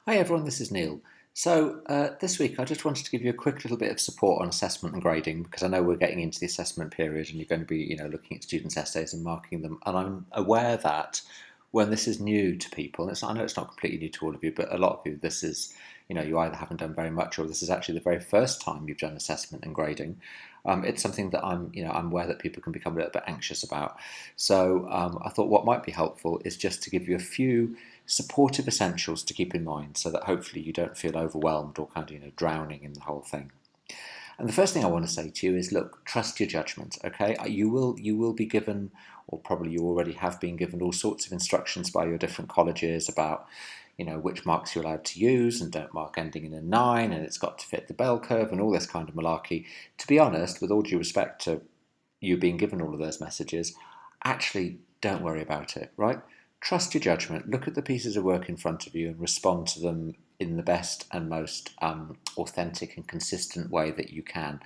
Hi everyone, this is Neil. This week I just wanted to give you a quick little bit of support on assessment and grading because I know we're getting into the assessment period and you're going to be, looking at students' essays and marking them. And I'm aware that when this is new to people, and I know it's not completely new to all of you, but a lot of you, this is, you either haven't done very much or this is actually the very first time you've done assessment and grading. It's something that I'm aware that people can become a little bit anxious about. I thought what might be helpful is just to give you a few supportive essentials to keep in mind so that hopefully you don't feel overwhelmed or kind of drowning in the whole thing. And the first thing I want to say to you is, look, trust your judgment. Okay, you will be given, or probably you already have been given, all sorts of instructions by your different colleges about which marks you're allowed to use and don't mark ending in a 9 and it's got to fit the bell curve and all this kind of malarkey. To be honest, with all due respect to you being given all of those messages, actually don't worry about it, right? Trust your judgment, look at the pieces of work in front of you and respond to them in the best and most authentic and consistent way that you can.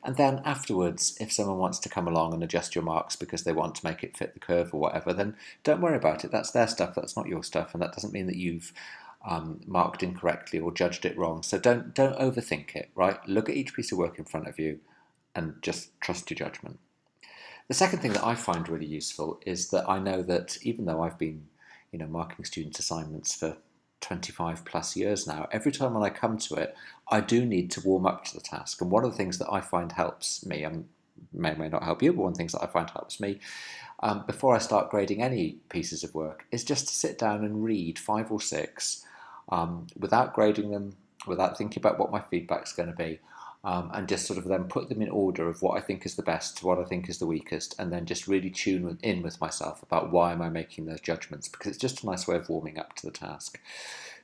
And then afterwards, if someone wants to come along and adjust your marks because they want to make it fit the curve or whatever, then don't worry about it. That's their stuff, that's not your stuff, and that doesn't mean that you've marked incorrectly or judged it wrong. So don't overthink it, right? Look at each piece of work in front of you and just trust your judgment. The second thing that I find really useful is that I know that even though I've been, marking students' assignments for 25 plus years now, every time when I come to it, I do need to warm up to the task. And one of the things that I find helps me, may or may not help you, but one of the things that I find helps me before I start grading any pieces of work is just to sit down and read 5 or 6 without grading them, without thinking about what my feedback's going to be. And just sort of then put them in order of what I think is the best to what I think is the weakest, and then just really tune in with myself about why am I making those judgments, because it's just a nice way of warming up to the task.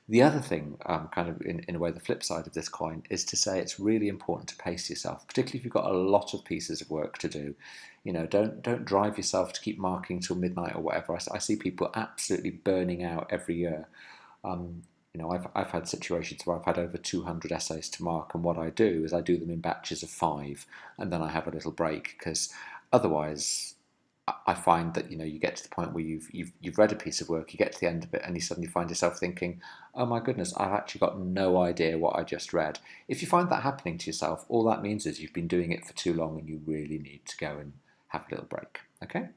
The other thing, kind of in a way the flip side of this coin, is to say it's really important to pace yourself, particularly if you've got a lot of pieces of work to do. Don't drive yourself to keep marking till midnight or whatever. I see people absolutely burning out every year. I've had situations where I've had over 200 essays to mark, and what I do is I do them in batches of 5, and then I have a little break, because otherwise I find that you get to the point where you've read a piece of work, you get to the end of it, and you suddenly find yourself thinking, oh my goodness, I've actually got no idea what I just read. If you find that happening to yourself, all that means is you've been doing it for too long, and you really need to go and have a little break. Okay?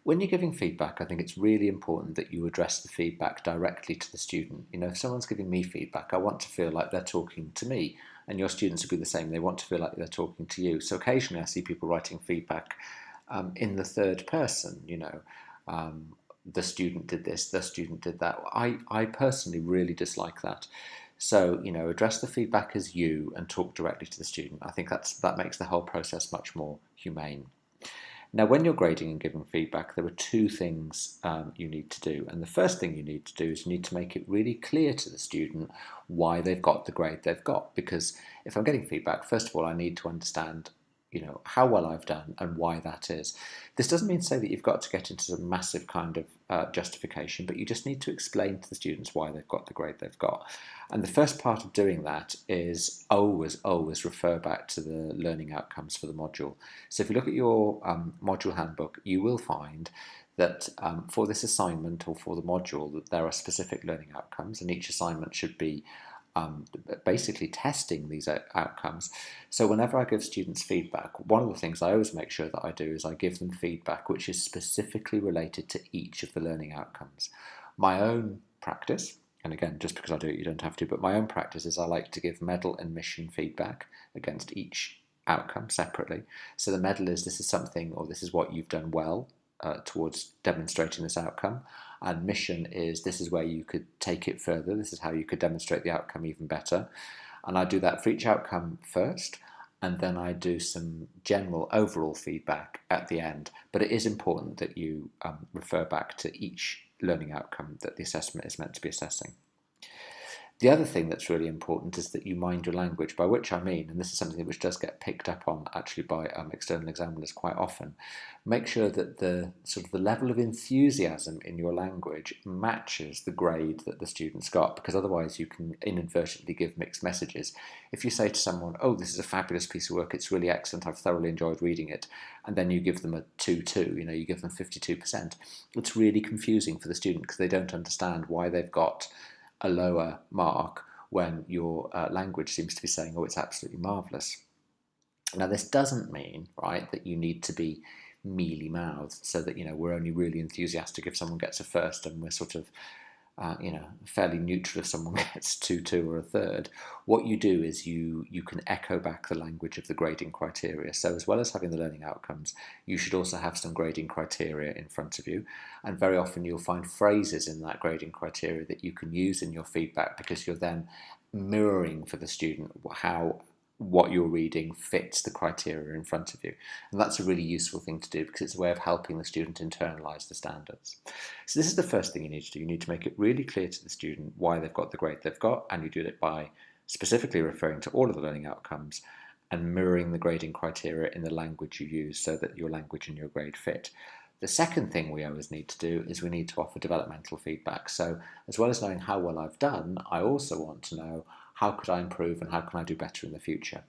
When you're giving feedback, I think it's really important that you address the feedback directly to the student. If someone's giving me feedback, I want to feel like they're talking to me, and your students will be the same. They want to feel like they're talking to you. So occasionally I see people writing feedback in the third person, the student did this, the student did that. I personally really dislike that. So, address the feedback as you and talk directly to the student. I think that makes the whole process much more humane. Now, when you're grading and giving feedback, there are 2 things you need to do. And the first thing you need to do is you need to make it really clear to the student why they've got the grade they've got. Because if I'm getting feedback, first of all, I need to understand how well I've done and why that is. This doesn't mean to say that you've got to get into some massive kind of justification, but you just need to explain to the students why they've got the grade they've got. And the first part of doing that is always refer back to the learning outcomes for the module. So if you look at your module handbook, you will find that for this assignment or for the module that there are specific learning outcomes, and each assignment should be basically testing these outcomes. So whenever I give students feedback, one of the things I always make sure that I do is I give them feedback which is specifically related to each of the learning outcomes. My own practice, and again, just because I do it, you don't have to, but my own practice is I like to give medal and mission feedback against each outcome separately. So the medal is this is something, or this is what you've done well towards demonstrating this outcome. And mission is this is where you could take it further. This is how you could demonstrate the outcome even better. And I do that for each outcome first, and then I do some general overall feedback at the end. But it is important that you refer back to each learning outcome that the assessment is meant to be assessing. The other thing that's really important is that you mind your language, by which I mean, and this is something which does get picked up on actually by external examiners quite often, make sure that the level of enthusiasm in your language matches the grade that the student's got, because otherwise you can inadvertently give mixed messages. If you say to someone, oh, this is a fabulous piece of work, it's really excellent, I've thoroughly enjoyed reading it, and then you give them a 2-2, you give them 52%, it's really confusing for the student because they don't understand why they've got a lower mark when your language seems to be saying, oh, it's absolutely marvellous. Now, this doesn't mean, right, that you need to be mealy-mouthed so that, we're only really enthusiastic if someone gets a first and we're sort of, fairly neutral if someone gets 2-2 or a third. What you do is you can echo back the language of the grading criteria. So as well as having the learning outcomes, you should also have some grading criteria in front of you. And very often you'll find phrases in that grading criteria that you can use in your feedback, because you're then mirroring for the student how what you're reading fits the criteria in front of you. And that's a really useful thing to do, because it's a way of helping the student internalise the standards. So this is the first thing you need to do. You need to make it really clear to the student why they've got the grade they've got, and you do it by specifically referring to all of the learning outcomes and mirroring the grading criteria in the language you use so that your language and your grade fit. The second thing we always need to do is we need to offer developmental feedback. So as well as knowing how well I've done, I also want to know how could I improve and how can I do better in the future.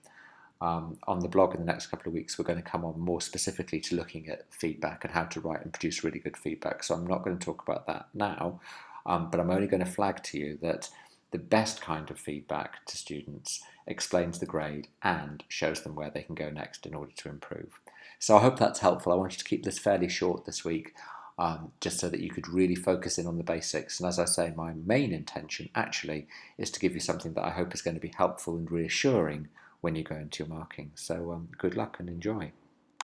On the blog in the next couple of weeks, we're going to come on more specifically to looking at feedback and how to write and produce really good feedback. So I'm not going to talk about that now, but I'm only going to flag to you that the best kind of feedback to students explains the grade and shows them where they can go next in order to improve. So I hope that's helpful. I wanted to keep this fairly short this week, just so that you could really focus in on the basics. And as I say, my main intention actually is to give you something that I hope is going to be helpful and reassuring when you go into your marking. So good luck and enjoy.